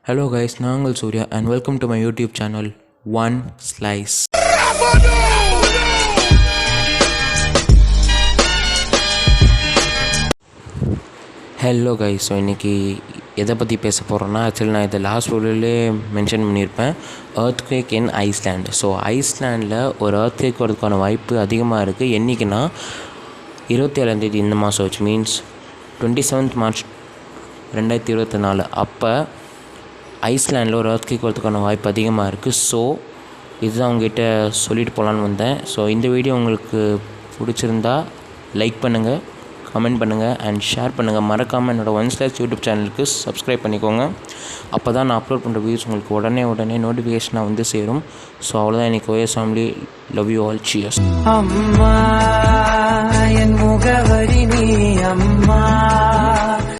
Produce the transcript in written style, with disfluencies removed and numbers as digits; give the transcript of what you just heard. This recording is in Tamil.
Hello guys, நாங்கள் Surya and welcome to my YouTube channel One Slice. Hello guys, இன்றைக்கி எதை பற்றி பேச போகிறோன்னா, ஆக்சுவலி நான் இதை லாஸ்ட் வீடியோவிலே மென்ஷன் பண்ணியிருப்பேன். Earthquake in Iceland. ஸோ ஐஸ்லேண்டில் ஒரு எர்த்குவேக் வரதுக்கான வாய்ப்பு அதிகமாக இருக்குது. என்றைக்குன்னா 27ஆம் இந்த மாதம், which மீன்ஸ் 27 மார்ச் 2024. அப்போ ஐஸ்லேண்டில் ஒரு எர்த்குவேக் வரதுக்கான வாய்ப்பு அதிகமாக இருக்குது. ஸோ இதுதான் உங்ககிட்ட சொல்லிட்டு போகலான்னு வந்தேன். ஸோ இந்த வீடியோ உங்களுக்கு பிடிச்சிருந்தா லைக் பண்ணுங்கள், கமெண்ட் பண்ணுங்கள் அண்ட் ஷேர் பண்ணுங்கள். மறக்காமல் என்னோடய ஒன் ஸ்லைஸ் யூடியூப் சேனலுக்கு சப்ஸ்கிரைப் பண்ணிக்கோங்க. அப்போ தான் நான் அப்லோட் பண்ணுற வீடியோஸ் உங்களுக்கு உடனே நோட்டிஃபிகேஷனாக வந்து சேரும். ஸோ அவ்வளோதான். எனக்கு ஓஎஸ் family, love you all, cheers. அம்மா என் முகவரி நீ அம்மா.